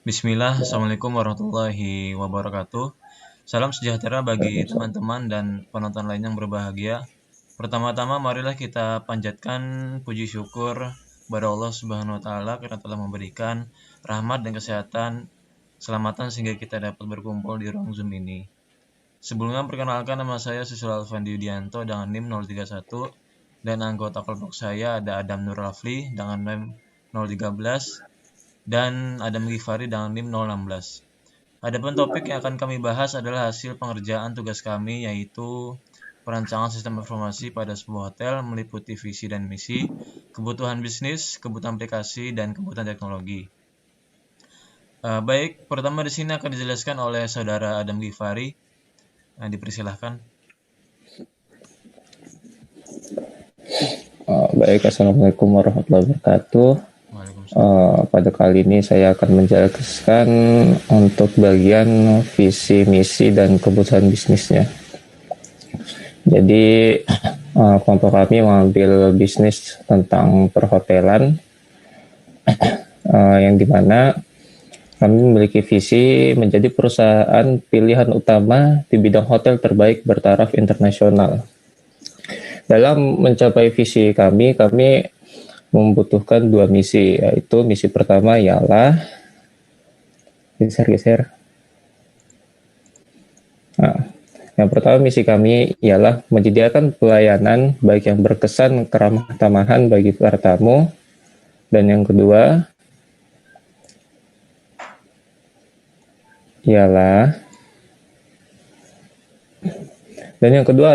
Bismillah, Assalamualaikum warahmatullahi wabarakatuh. Salam sejahtera bagi Waalaikumsalam. teman-teman dan penonton lain yang berbahagia. Pertama-tama marilah kita panjatkan puji syukur kepada Allah Subhanahu wa taala karena telah memberikan rahmat dan kesehatan, keselamatan sehingga kita dapat berkumpul di ruang Zoom ini. Sebelumnya perkenalkan, nama saya Susul Alfandi Yudianto dengan NIM 031 dan anggota kelompok saya ada Adam Nur Rafli dengan NIM 013 dan Adam Ghifari dengan NIM 016. Adapun topik yang akan kami bahas adalah hasil pengerjaan tugas kami, yaitu perancangan sistem informasi pada sebuah hotel meliputi visi dan misi, kebutuhan bisnis, kebutuhan aplikasi, dan kebutuhan teknologi. Baik, pertama di sini akan dijelaskan oleh saudara Adam Ghifari. Dipersilahkan. Baik, Assalamualaikum warahmatullahi wabarakatuh. Waalaikumsalam. Pada kali ini saya akan menjelaskan untuk bagian visi, misi, dan kebutuhan bisnisnya. Jadi, kelompok kami mengambil bisnis tentang perhotelan, yang dimana kami memiliki visi menjadi perusahaan pilihan utama di bidang hotel terbaik bertaraf internasional. Dalam mencapai visi kami membutuhkan dua misi, yaitu misi pertama ialah geser-geser. Nah, yang pertama misi kami ialah menyediakan pelayanan baik yang berkesan keramah tamahan bagi para tamu, dan yang kedua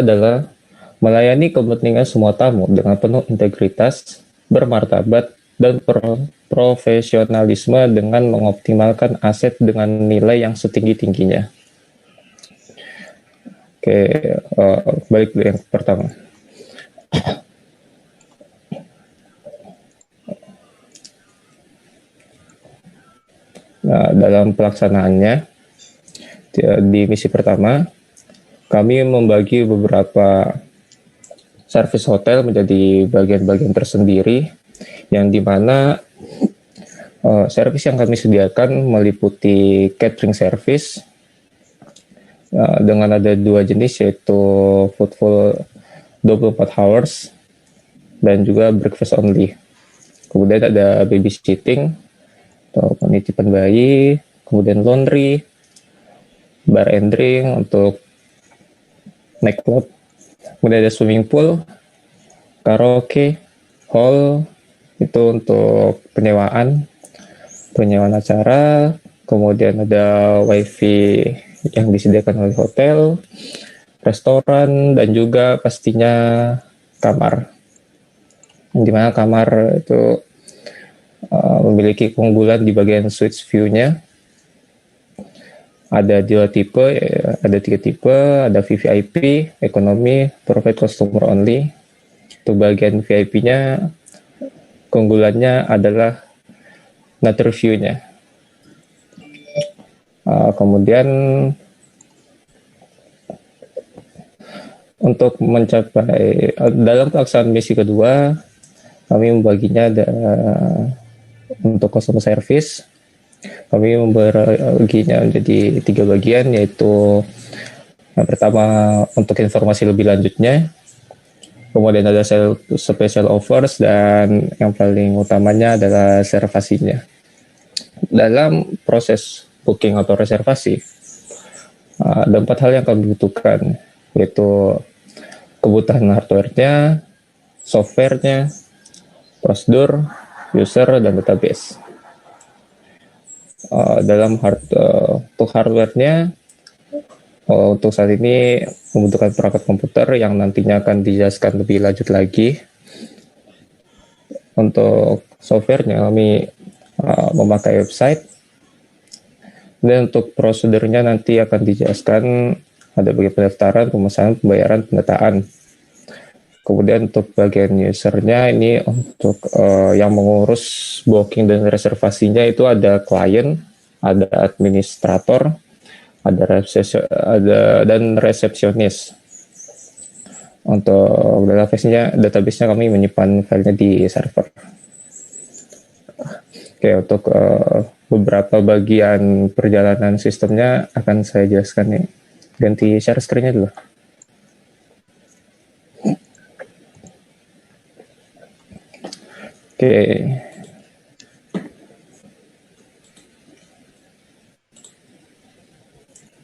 adalah melayani kepentingan semua tamu dengan penuh integritas, bermartabat, dan profesionalisme dengan mengoptimalkan aset dengan nilai yang setinggi-tingginya. Oke, balik dulu yang pertama. Nah, dalam pelaksanaannya, di misi pertama, kami membagi beberapa service hotel menjadi bagian-bagian tersendiri, yang dimana service yang kami sediakan meliputi catering service dengan ada dua jenis, yaitu food full 24 hours dan juga breakfast only. Kemudian ada babysitting atau penitipan bayi, kemudian laundry, bar and drink untuk nightclub, kemudian ada swimming pool, karaoke, hall itu untuk penyewaan acara, kemudian ada wifi yang disediakan oleh hotel, restoran, dan juga pastinya kamar. Di mana kamar itu memiliki keunggulan di bagian suite view-nya. Ada tiga tipe, ada VVIP, ekonomi, private customer only. Untuk bagian VIP-nya, keunggulannya adalah nature view-nya. Kemudian untuk mencapai dalam pelaksanaan misi kedua, kami membaginya untuk customer service. Kami membaginya menjadi 3 bagian, yaitu yang pertama untuk informasi lebih lanjutnya, kemudian ada special offers, dan yang paling utamanya adalah reservasinya. Dalam proses booking atau reservasi, ada 4 hal yang kami butuhkan, yaitu kebutuhan hardware-nya, software-nya, prosedur, user, dan database. Untuk hardware-nya, untuk saat ini membutuhkan perangkat komputer yang nantinya akan dijelaskan lebih lanjut lagi. Untuk software-nya kami memakai website, dan untuk prosedurnya nanti akan dijelaskan ada bagian pendaftaran, pemesanan, pembayaran, pendataan. Kemudian untuk bagian usernya ini untuk yang mengurus booking dan reservasinya itu ada klien, ada administrator, dan resepsionis. Untuk database-nya kami menyimpan filenya di server. Oke, untuk beberapa bagian perjalanan sistemnya akan saya jelaskan nih. Ganti share screen-nya dulu. Oke.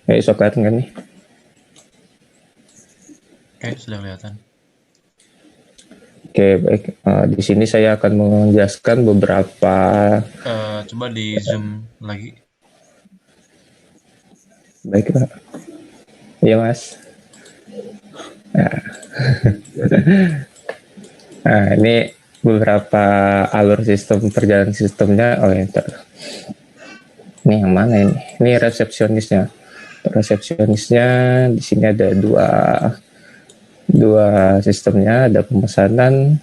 Bisa kelihatan kan nih? Oke, sudah kelihatan. Oke, baik. Di sini saya akan menjelaskan beberapa. Coba di zoom lagi. Baik, Pak. Iya, Mas. Nah, ini beberapa alur sistem perjalanan sistemnya. Oh, ya. Ini yang mana ini? Ini resepsionisnya. Resepsionisnya di sini ada dua sistemnya, ada pemesanan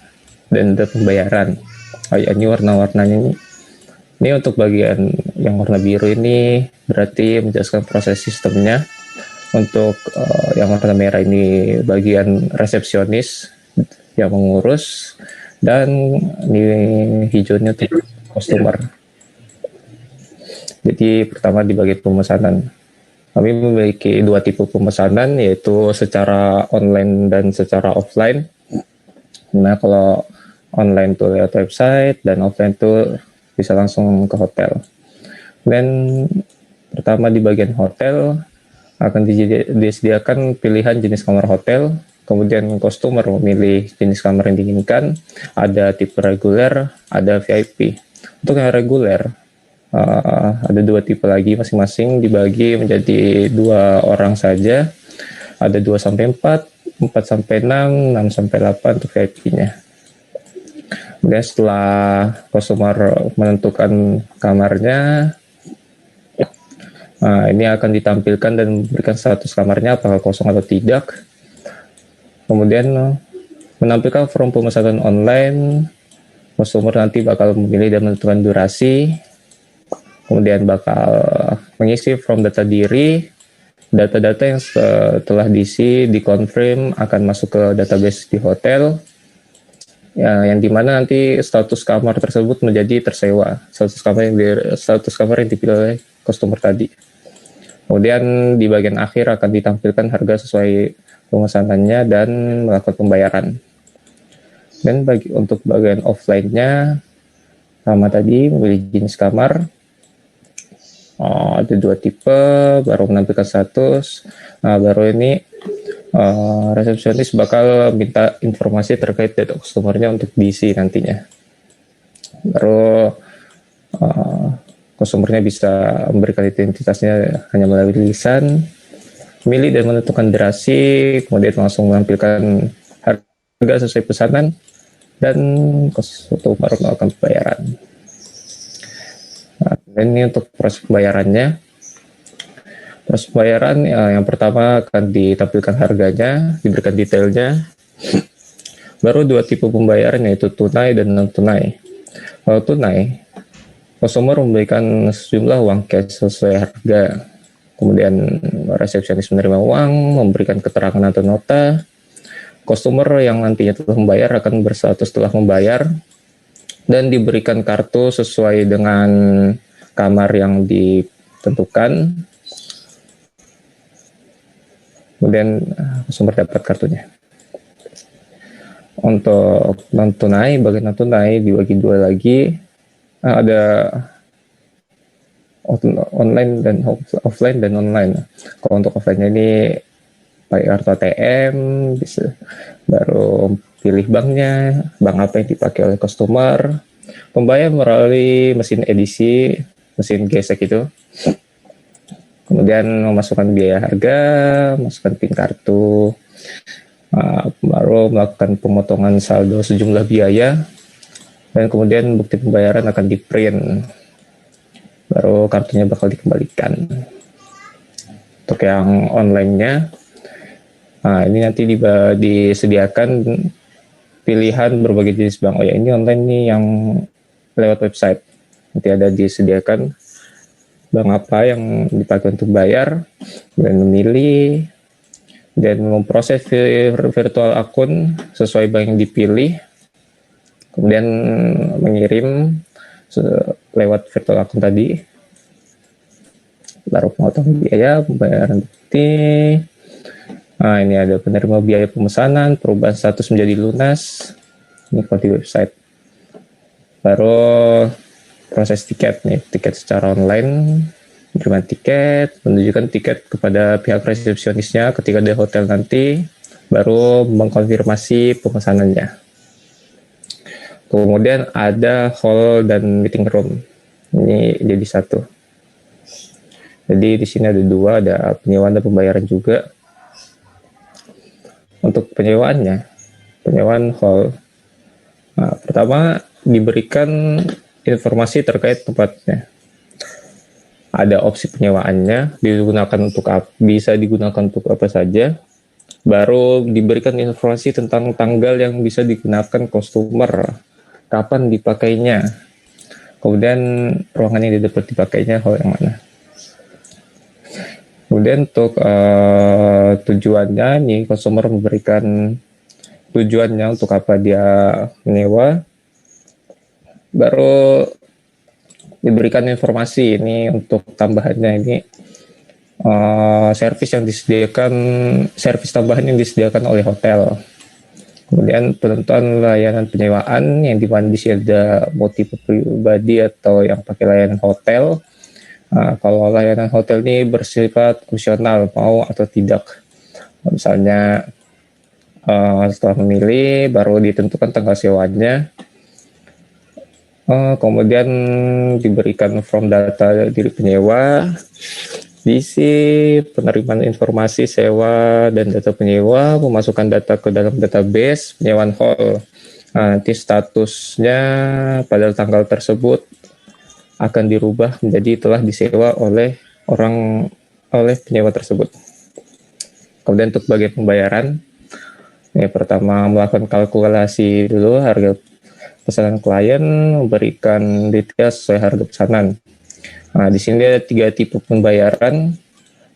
dan ada pembayaran. Oh ya, ini warna-warnanya ini. Ini untuk bagian yang warna biru ini berarti menjelaskan proses sistemnya. Untuk yang warna merah ini bagian resepsionis yang mengurus, dan ini hijaunya untuk customer. Jadi pertama di bagian pemesanan. Kami memiliki dua tipe pemesanan, yaitu secara online dan secara offline. Nah, kalau online itu lewat website, dan offline itu bisa langsung ke hotel. Dan pertama di bagian hotel, akan disediakan pilihan jenis kamar hotel, kemudian customer memilih jenis kamar yang diinginkan, ada tipe reguler, ada VIP. Untuk yang reguler, ada dua tipe lagi, masing-masing dibagi menjadi 2 orang saja. Ada 2-4, 4-6, 6-8 untuk VIP-nya. Kemudian setelah customer menentukan kamarnya, ini akan ditampilkan dan memberikan status kamarnya apakah kosong atau tidak. Kemudian menampilkan form pemesanan online, customer nanti bakal memilih dan menentukan durasi. Kemudian bakal mengisi form data diri, data-data yang setelah diisi dikonfirm akan masuk ke database di hotel, ya, yang dimana nanti status kamar tersebut menjadi tersewa, status kamar yang dipilih oleh customer tadi. Kemudian di bagian akhir akan ditampilkan harga sesuai pemesanannya dan melakukan pembayaran. Dan untuk bagian offline-nya sama tadi, memilih jenis kamar. Ada 2 tipe, baru menampilkan status. Nah, baru ini resepsionis bakal minta informasi terkait data customer-nya untuk diisi nantinya. Baru customer-nya bisa memberikan identitasnya hanya melalui lisan, memilih dan menentukan durasi, kemudian langsung menampilkan harga sesuai pesanan, dan customer melakukan pembayaran. Nah, ini untuk proses pembayarannya. Proses pembayaran yang pertama akan ditampilkan harganya, diberikan detailnya. Baru 2 tipe pembayaran, yaitu tunai dan non tunai. Kalau tunai, customer memberikan sejumlah uang cash sesuai harga. Kemudian resepsionis menerima uang, memberikan keterangan atau nota. Customer yang nantinya telah membayar akan berstatus telah membayar dan diberikan kartu sesuai dengan kamar yang ditentukan. Kemudian customer dapat kartunya. Untuk non tunai, bagian non tunai dibagi 2 lagi. Ada online dan offline dan online. Kalau untuk offline ini pakai kartu ATM, bisa baru pilih banknya, bank apa yang dipakai oleh customer. Pembayar melalui mesin edisi, mesin gesek itu. Kemudian memasukkan biaya harga, masukkan PIN kartu, baru melakukan pemotongan saldo sejumlah biaya, dan kemudian bukti pembayaran akan di-print. Baru kartunya bakal dikembalikan. Untuk yang online-nya, ini nanti disediakan pilihan berbagai jenis bank. Oh ya, ini online nih yang lewat website. Nanti ada disediakan bank apa yang dipakai untuk bayar, dan memilih dan memproses virtual akun sesuai bank yang dipilih, kemudian mengirim lewat virtual akun tadi. Baru pemotongan biaya, pembayaran bukti. Nah, ini ada penerima biaya pemesanan, perubahan status menjadi lunas. Ini kalau di website. Baru proses tiket nih, tiket secara online, menerima tiket, menunjukkan tiket kepada pihak resepsionisnya ketika di hotel nanti, baru mengkonfirmasi pemesanannya. Kemudian ada hall dan meeting room. Ini jadi satu. Jadi di sini ada dua, ada penyewaan dan pembayaran juga. Untuk penyewaan hall. Nah, pertama diberikan informasi terkait tempatnya. Ada opsi penyewaannya, bisa digunakan untuk apa saja. Baru diberikan informasi tentang tanggal yang bisa digunakan customer, kapan dipakainya, kemudian ruangan yang dapat dipakainya hal yang mana. Kemudian untuk tujuannya, nih customer memberikan tujuannya untuk apa dia menyewa, baru diberikan informasi ini untuk tambahannya ini servis tambahan yang disediakan oleh hotel. Kemudian penentuan layanan penyewaan yang dimana di sini ada mau tipe pribadi atau yang pakai layanan hotel. Kalau layanan hotel ini bersifat opsional, mau atau tidak. Misalnya setelah memilih baru ditentukan tanggal sewanya. Kemudian diberikan form data diri penyewa, diisi penerimaan informasi sewa dan data penyewa, memasukkan data ke dalam database penyewaan hall. Nanti statusnya pada tanggal tersebut akan dirubah menjadi telah disewa oleh penyewa tersebut. Kemudian untuk bagian pembayaran, ini pertama melakukan kalkulasi dulu harga pesanan klien, memberikan detail sesuai harga pesanan. Nah, di sini ada 3 tipe pembayaran,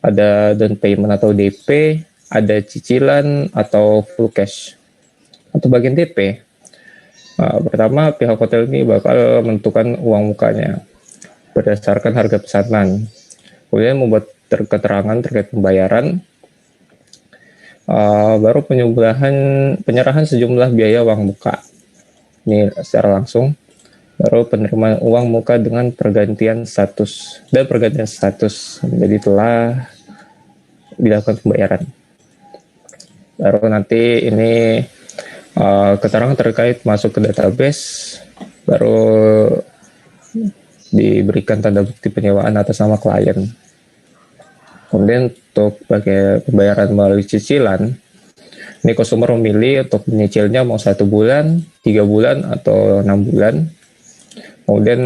ada down payment atau DP, ada cicilan atau full cash. Untuk bagian DP, pertama pihak hotel ini bakal menentukan uang mukanya berdasarkan harga pesanan. Kemudian membuat keterangan terkait pembayaran, baru penyerahan sejumlah biaya uang muka. Ini secara langsung, baru penerimaan uang muka dengan pergantian status menjadi telah dilakukan pembayaran. Baru nanti ini keterangan terkait masuk ke database, baru diberikan tanda bukti penyewaan atas nama klien. Kemudian untuk bagian pembayaran melalui cicilan, ini customer memilih untuk menyicilnya mau 1 bulan, 3 bulan, atau 6 bulan. Kemudian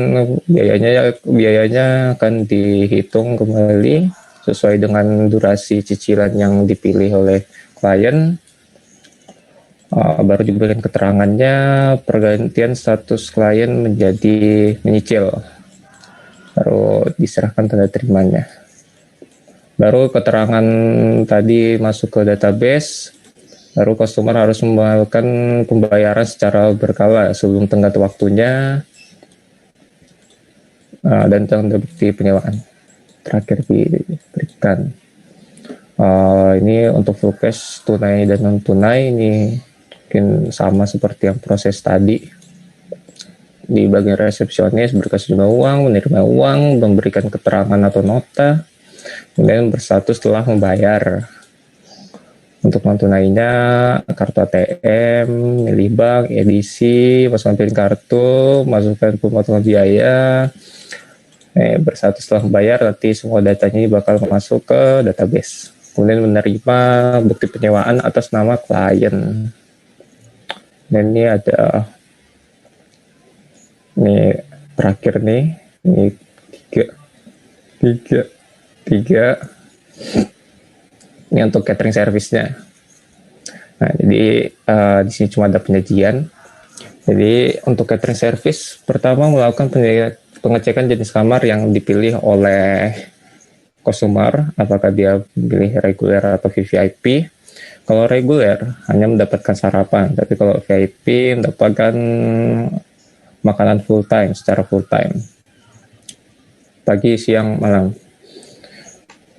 biayanya akan dihitung kembali sesuai dengan durasi cicilan yang dipilih oleh klien. Baru diberikan keterangannya, pergantian status klien menjadi menyicil. Baru diserahkan tanda terimanya. Baru keterangan tadi masuk ke database, baru customer harus melakukan pembayaran secara berkala sebelum tenggat waktunya dan tanda bukti penyewaan terakhir diberikan. Ini untuk full cash, tunai dan non tunai, ini mungkin sama seperti yang proses tadi. Di bagian resepsionis berkas sejumlah uang, menerima uang, memberikan keterangan atau nota, kemudian berstatus telah membayar. Untuk non tunainya, kartu ATM, milih bank, edisi, masukkan PIN kartu, masukkan pemotongan biaya, berstatus telah membayar, nanti semua datanya bakal masuk ke database. Kemudian menerima bukti penyewaan atas nama klien. Dan ini ada, ini terakhir nih, ini tiga. Ini untuk catering service-nya. Nah, jadi di sini cuma ada penyajian. Jadi untuk catering service, pertama melakukan pengecekan jenis kamar yang dipilih oleh customer, apakah dia pilih reguler atau VVIP. Kalau reguler hanya mendapatkan sarapan, tapi kalau VIP mendapatkan makanan full time, secara full time. Pagi, siang, malam.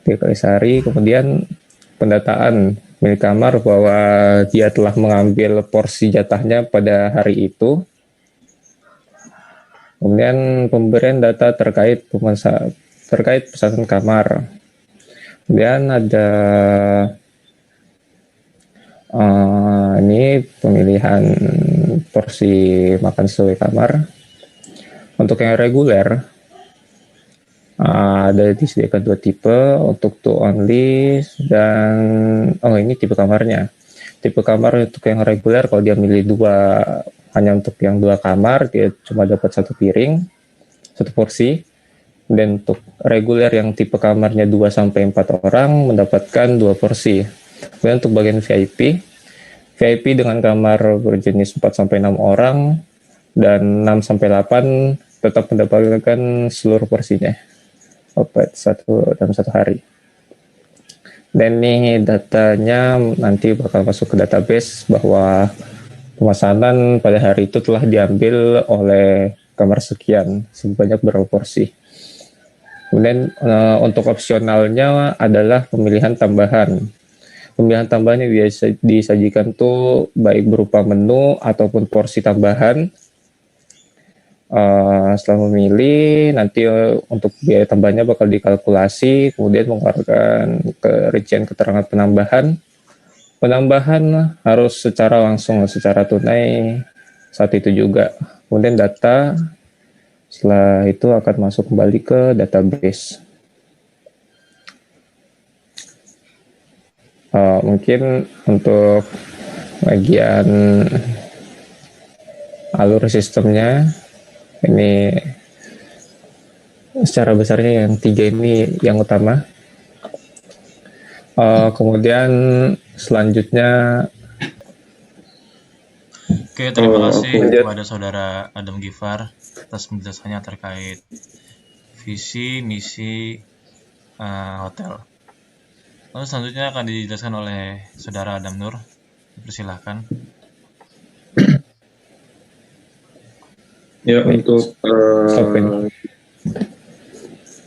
3 kali sehari. Kemudian pendataan milik kamar bahwa dia telah mengambil porsi jatahnya pada hari itu. Kemudian pemberian data terkait pesanan kamar. Kemudian ada ini pemilihan porsi makan sesuai kamar. Untuk yang reguler ada disediakan 2 tipe, untuk to only dan ini tipe kamarnya. Tipe kamar untuk yang reguler kalau dia milih hanya untuk yang 2 kamar dia cuma dapat 1 piring, 1 porsi. Dan untuk reguler yang tipe kamarnya 2 sampai 4 orang mendapatkan 2 porsi. Kemudian untuk bagian VIP dengan kamar berjenis 4 sampai 6 orang dan 6 sampai 8 tetap mendapatkan seluruh porsinya dalam satu hari. Dan ini datanya nanti bakal masuk ke database bahwa pemesanan pada hari itu telah diambil oleh kamar sekian sebanyak berapa porsi. Kemudian untuk opsionalnya adalah pemilihan tambahan. Pemilihan tambahan yang biasa disajikan tuh baik berupa menu ataupun porsi tambahan. Setelah memilih, nanti untuk biaya tambahnya bakal dikalkulasi, kemudian mengeluarkan rincian keterangan penambahan. Penambahan harus secara langsung, secara tunai saat itu juga. Kemudian data setelah itu akan masuk kembali ke database. Mungkin untuk bagian alur sistemnya ini secara besarnya yang 3 ini yang utama. Kemudian selanjutnya Oke, terima kasih kepada Saudara Adam Gifar atas penjelasannya terkait visi misi hotel. Lalu selanjutnya akan dijelaskan oleh Saudara Adam Nur. Persilahkan. Ya, untuk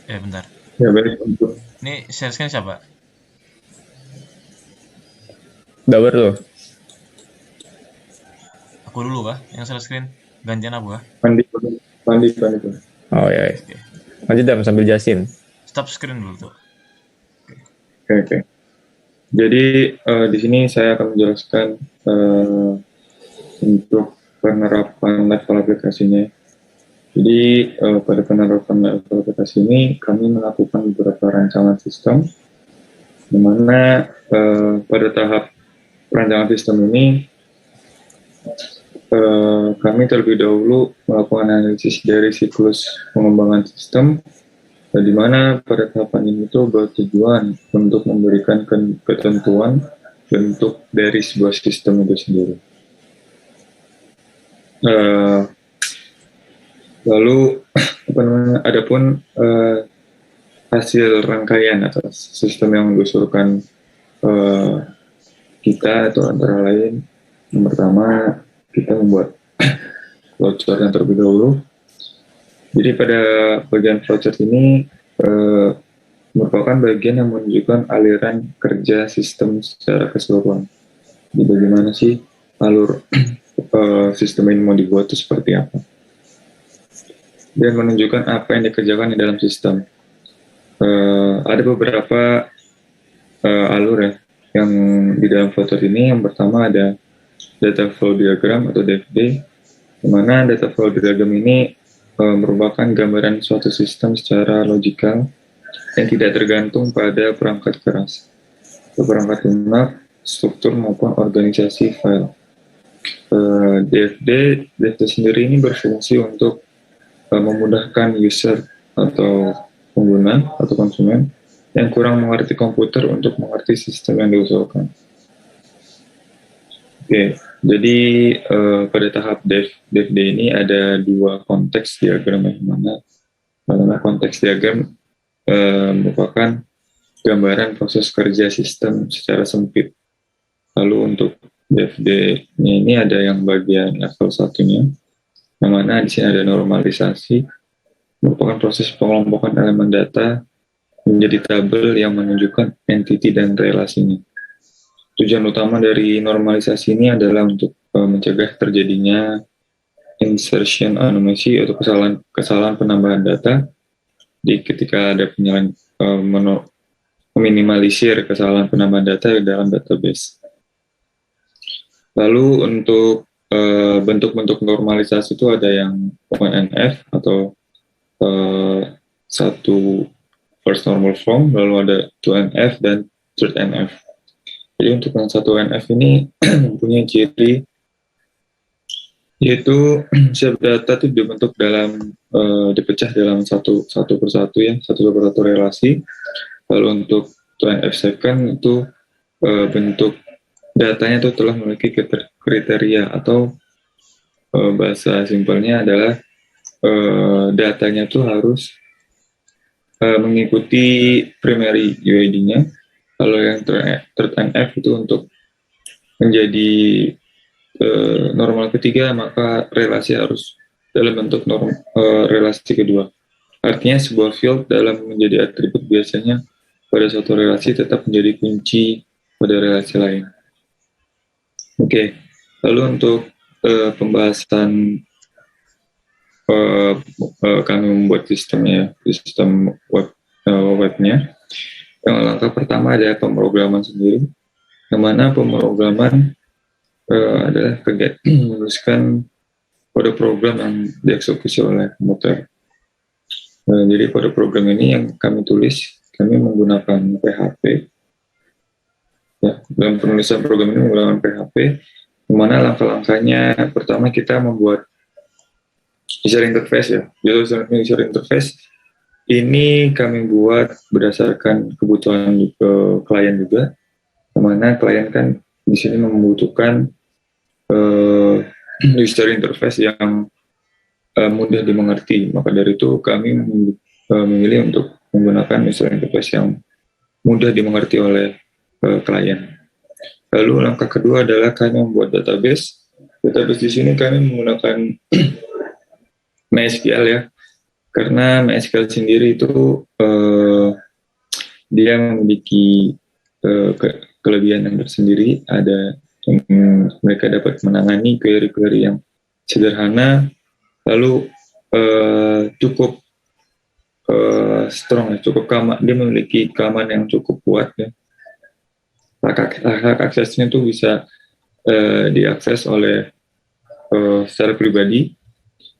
bentar. Ya, baik untuk ini share screen siapa? Dabar loh. Aku dulu kah yang share screen? Gantian aku kah? Pandi. Oh ya. Okay. Lanjut Dam sambil jelasin. Stop screen dulu tuh. Oke. Jadi di sini saya akan menjelaskan untuk penerapan level aplikasinya. Jadi pada penerapan level aplikasi ini kami melakukan beberapa rancangan sistem, di mana pada tahap rancangan sistem ini kami terlebih dahulu melakukan analisis dari siklus pengembangan sistem, di mana pada tahapan ini itu bertujuan untuk memberikan ketentuan bentuk dari sebuah sistem itu sendiri. Lalu adapun hasil rangkaian atas sistem yang mengusulkan kita itu antara lain yang pertama kita membuat flowchart yang terlebih dahulu. Jadi pada bagian flowchart ini merupakan bagian yang menunjukkan aliran kerja sistem secara keseluruhan. Jadi bagaimana sih alur sistem ini mau dibuat itu seperti apa, dan menunjukkan apa yang dikerjakan di dalam sistem. Ada beberapa alur ya yang di dalam flowchart ini. Yang pertama ada data flow diagram atau DFD, di mana data flow diagram ini merupakan gambaran suatu sistem secara logikal yang tidak tergantung pada perangkat keras, perangkat lunak, struktur maupun organisasi file. DFD sendiri ini berfungsi untuk memudahkan user atau pengguna atau konsumen yang kurang mengerti komputer untuk mengerti sistem yang diusulkan. Oke, jadi pada tahap DFD ini ada 2 konteks diagram, yang mana konteks diagram merupakan gambaran proses kerja sistem secara sempit. Lalu untuk DFD ini ada yang bagian level satunya, yang mana di sini ada normalisasi, merupakan proses pengelompokan elemen data menjadi tabel yang menunjukkan entiti dan relasinya. Tujuan utama dari normalisasi ini adalah untuk mencegah terjadinya insertion anomaly atau kesalahan penambahan data ketika ada meminimalisir kesalahan penambahan data di dalam database. Lalu untuk bentuk-bentuk normalisasi itu ada yang 1NF atau satu first normal form, lalu ada 2NF dan third NF. Jadi untuk yang 1NF ini mempunyai ciri yaitu setiap data itu dibentuk dipecah dalam satu persatu ya, satu persatu relasi. Lalu untuk 2NF second itu bentuk datanya itu telah memiliki kriteria atau bahasa simpelnya adalah datanya itu harus mengikuti primary UID-nya. Kalau yang third NF itu untuk menjadi normal ketiga, maka relasi harus dalam bentuk relasi kedua. Artinya sebuah field dalam menjadi atribut biasanya pada suatu relasi tetap menjadi kunci pada relasi lain. Oke, lalu untuk pembahasan kami membuat sistem webnya. Yang langkah pertama adalah pemrograman sendiri, yang mana pemrograman adalah kegiatan menuliskan kode program yang dieksekusi oleh komputer. Jadi kode program ini yang kami tulis, kami menggunakan PHP. Ya, dalam penulisan program ini menggunakan PHP, di mana langkah-langkahnya pertama kita membuat user interface ya. User interface ini kami buat berdasarkan kebutuhan klien juga, di mana klien kan di sini membutuhkan user interface yang mudah dimengerti. Maka dari itu kami memilih untuk menggunakan user interface yang mudah dimengerti oleh klien. Lalu langkah kedua adalah kami membuat database. Database di sini kami menggunakan MySQL ya, karena MySQL sendiri itu dia memiliki kelebihan yang tersendiri. Ada mereka dapat menangani query-query yang sederhana, lalu cukup strong, cukup keamanan. Dia memiliki keamanan yang cukup kuat ya. Hak aksesnya itu bisa diakses oleh secara pribadi.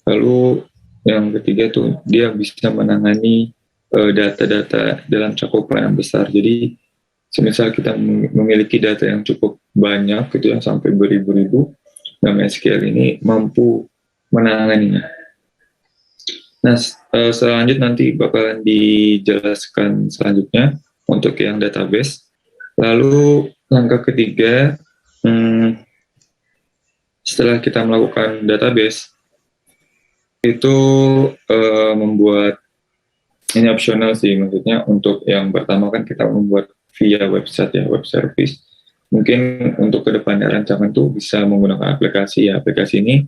Lalu yang ketiga tuh dia bisa menangani data-data dalam cakupan yang besar. Jadi semisal kita memiliki data yang cukup banyak gitu ya, sampai beribu-ribu, nah MySQL ini mampu menanganinya. Nah selanjutnya nanti bakalan dijelaskan selanjutnya untuk yang database. Lalu langkah ketiga, setelah kita melakukan database, itu membuat, ini opsional sih, maksudnya untuk yang pertama kan kita membuat via website ya, web service. Mungkin untuk kedepannya rancangan tuh bisa menggunakan aplikasi ya. Aplikasi ini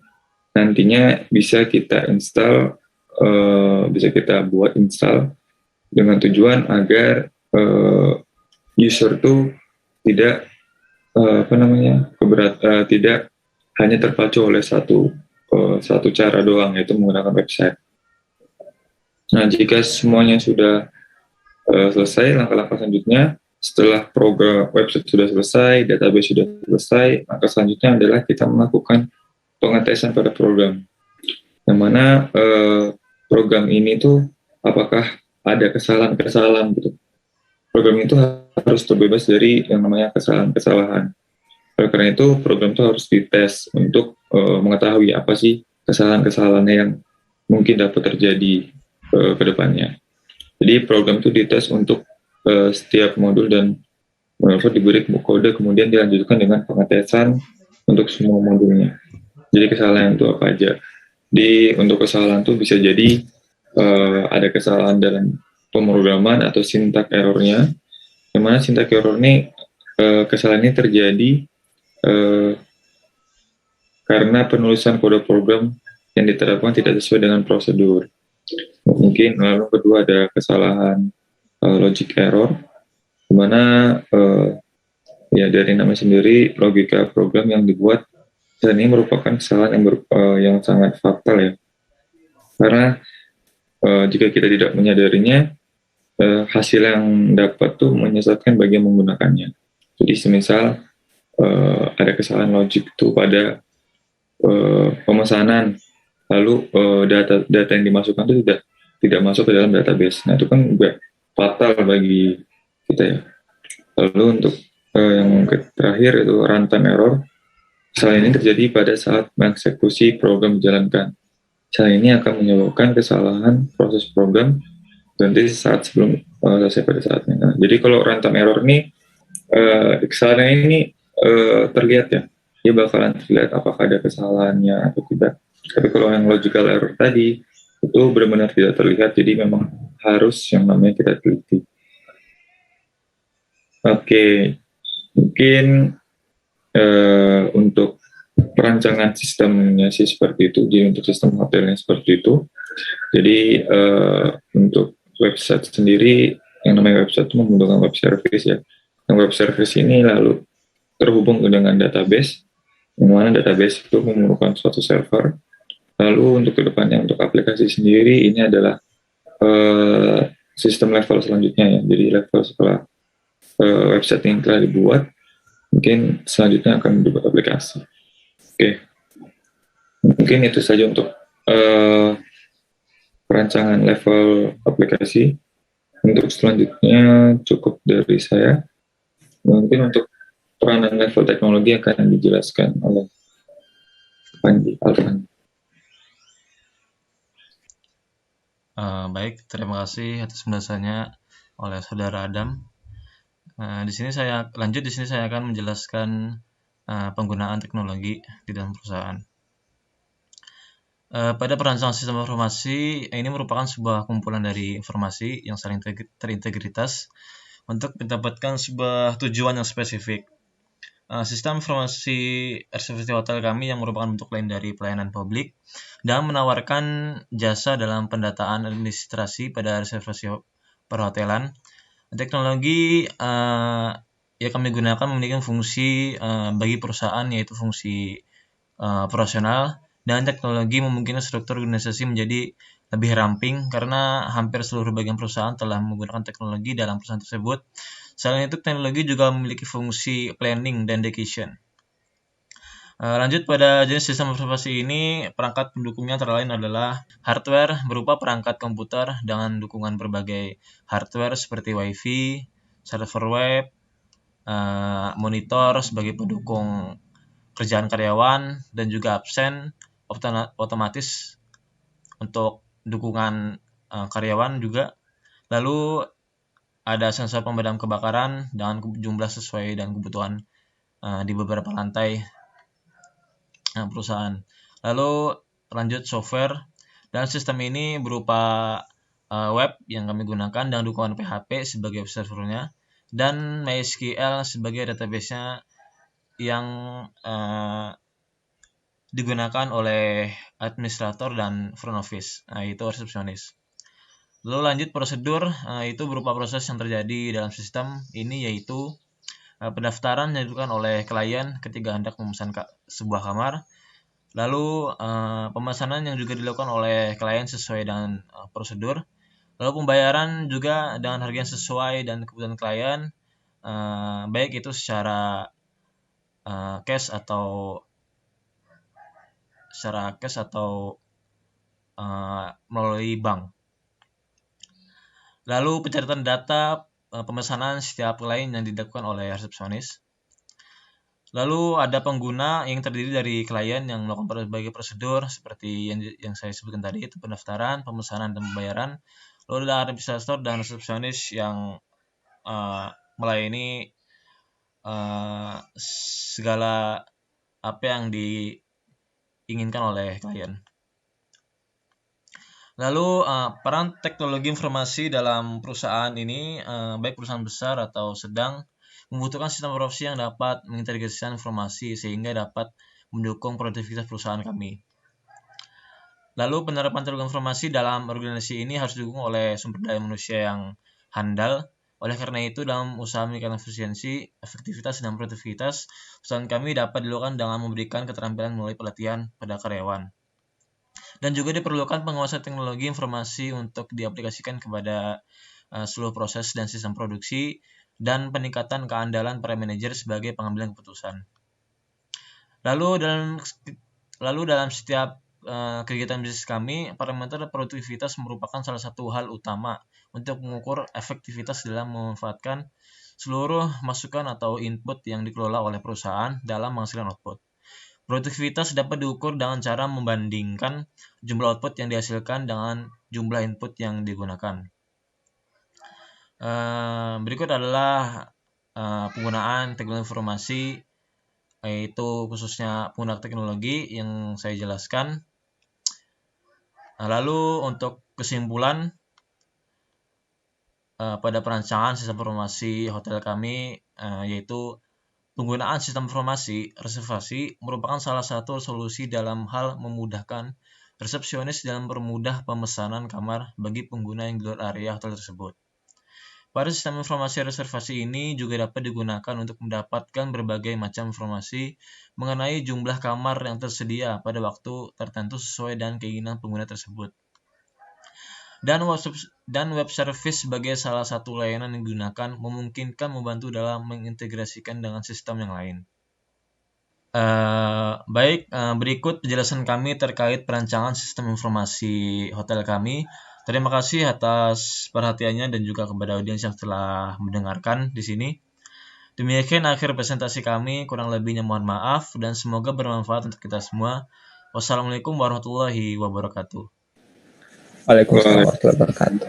nantinya bisa kita install, bisa kita buat install dengan tujuan agar user tuh tidak tidak hanya terpacu oleh satu cara doang, yaitu menggunakan website. Nah, jika semuanya sudah selesai, langkah-langkah selanjutnya setelah program website sudah selesai, database sudah selesai, maka selanjutnya adalah kita melakukan pengetesan pada program, yang mana program ini tuh apakah ada kesalahan-kesalahan gitu. Program itu harus terbebas dari yang namanya kesalahan-kesalahan. Karena itu program itu harus dites untuk mengetahui apa sih kesalahan-kesalahannya yang mungkin dapat terjadi ke depannya. Jadi program itu dites untuk setiap modul dan diberi kode, kemudian dilanjutkan dengan pengetesan untuk semua modulnya. Jadi kesalahan itu apa aja. Untuk kesalahan itu bisa jadi ada kesalahan dalam pemrograman atau syntax errornya, yang mana syntax error ini kesalahan ini terjadi karena penulisan kode program yang diterapkan tidak sesuai dengan prosedur. Mungkin lalu kedua ada kesalahan logic error, di mana ya dari namanya sendiri logika program yang dibuat dan ini merupakan kesalahan yang sangat fatal ya, karena jika kita tidak menyadarinya, hasil yang dapat tuh menyesatkan bagi yang menggunakannya. Jadi semisal ada kesalahan logik tuh pada pemesanan, lalu data yang dimasukkan itu tidak masuk ke dalam database. Nah itu kan juga fatal bagi kita ya. Lalu untuk yang terakhir itu runtime error. Kesalahan ini terjadi pada saat mengeksekusi program dijalankan. Kesalahan ini akan menyebabkan kesalahan proses program nanti saat sebelum selesai pada saatnya. Nah, jadi kalau runtime error ini kesalahan ini terlihat ya, dia bakalan terlihat apakah ada kesalahannya atau tidak. Tapi kalau yang logical error tadi itu benar-benar tidak terlihat, jadi memang harus yang namanya kita teliti. Oke, mungkin untuk perancangan sistemnya sih seperti itu. Jadi untuk sistem hotelnya seperti itu. Jadi untuk website sendiri, yang namanya website itu membutuhkan web service ya. Yang web service ini lalu terhubung dengan database, yang mana database itu memerlukan suatu server. Lalu untuk kedepannya untuk aplikasi sendiri ini adalah sistem level selanjutnya ya. Jadi level setelah website yang telah dibuat, mungkin selanjutnya akan dibuat aplikasi. Oke, mungkin itu saja untuk perancangan level aplikasi. Untuk selanjutnya cukup dari saya. Mungkin untuk peranan level teknologi akan dijelaskan oleh Panji Alvan. Baik, terima kasih atas penjelasannya oleh Saudara Adam. Di sini saya akan menjelaskan penggunaan teknologi di dalam perusahaan. Pada perancangan sistem informasi, ini merupakan sebuah kumpulan dari informasi yang saling terintegritas untuk mendapatkan sebuah tujuan yang spesifik. Sistem informasi reservasi hotel kami yang merupakan bentuk lain dari pelayanan publik dan menawarkan jasa dalam pendataan administrasi pada reservasi perhotelan. Teknologi yang kami gunakan memiliki fungsi bagi perusahaan, yaitu fungsi operasional, dan teknologi memungkinkan struktur organisasi menjadi lebih ramping karena hampir seluruh bagian perusahaan telah menggunakan teknologi dalam perusahaan tersebut. Selain itu, teknologi juga memiliki fungsi planning dan decision. Lanjut pada jenis sistem informasi ini, perangkat pendukungnya antara lain adalah hardware berupa perangkat komputer dengan dukungan berbagai hardware seperti WiFi, server web, monitor sebagai pendukung kerjaan karyawan, dan juga absen otomatis untuk dukungan karyawan juga. Lalu ada sensor pemadam kebakaran dengan jumlah sesuai dengan kebutuhan di beberapa lantai perusahaan. Lalu lanjut software, dan sistem ini berupa web yang kami gunakan dengan dukungan PHP sebagai servernya dan MySQL sebagai database-nya yang digunakan oleh administrator dan front office, yaitu resepsionis. Lalu lanjut prosedur, itu berupa proses yang terjadi dalam sistem ini, yaitu pendaftaran yang dilakukan oleh klien ketika hendak memesan sebuah kamar. Lalu pemesanan yang juga dilakukan oleh klien sesuai dengan prosedur. Lalu pembayaran juga dengan harga yang sesuai dan kebutuhan klien, baik itu secara cash atau melalui bank. Lalu pencatatan data pemesanan setiap klien yang dilakukan oleh resepsionis. Lalu ada pengguna yang terdiri dari klien yang melakukan berbagai prosedur seperti yang saya sebutkan tadi, itu pendaftaran, pemesanan, dan pembayaran. Lalu ada administrator dan resepsionis yang melayani segala apa yang diinginkan oleh klien. Lalu peran teknologi informasi dalam perusahaan ini, baik perusahaan besar atau sedang, membutuhkan sistem informasi yang dapat mengintegrasikan informasi sehingga dapat mendukung produktivitas perusahaan kami. Lalu penerapan teknologi informasi dalam organisasi ini harus didukung oleh sumber daya manusia yang handal. Oleh karena itu, dalam usaha meningkatkan efisiensi, efektivitas, dan produktivitas, perusahaan kami dapat dilakukan dengan memberikan keterampilan melalui pelatihan pada karyawan. Dan juga diperlukan penguasaan teknologi informasi untuk diaplikasikan kepada seluruh proses dan sistem produksi, dan peningkatan keandalan para manajer sebagai pengambilan keputusan. Lalu dalam setiap kegiatan bisnis kami, parameter produktivitas merupakan salah satu hal utama untuk mengukur efektivitas dalam memanfaatkan seluruh masukan atau input yang dikelola oleh perusahaan dalam menghasilkan output. Produktivitas dapat diukur dengan cara membandingkan jumlah output yang dihasilkan dengan jumlah input yang digunakan. Berikut adalah penggunaan teknologi informasi, yaitu khususnya penggunaan teknologi yang saya jelaskan. Lalu untuk kesimpulan, pada perancangan sistem informasi hotel kami, yaitu penggunaan sistem informasi reservasi merupakan salah satu solusi dalam hal memudahkan resepsionis dalam mempermudah pemesanan kamar bagi pengguna yang di luar area hotel tersebut. Pada sistem informasi reservasi ini juga dapat digunakan untuk mendapatkan berbagai macam informasi mengenai jumlah kamar yang tersedia pada waktu tertentu sesuai dengan keinginan pengguna tersebut. Dan web service sebagai salah satu layanan yang digunakan memungkinkan membantu dalam mengintegrasikan dengan sistem yang lain. Berikut penjelasan kami terkait perancangan sistem informasi hotel kami. Terima kasih atas perhatiannya dan juga kepada audiens yang telah mendengarkan di sini. Demikian akhir presentasi kami, kurang lebihnya mohon maaf dan semoga bermanfaat untuk kita semua. Wassalamualaikum warahmatullahi wabarakatuh. Waalaikumsalam warahmatullahi wabarakatuh.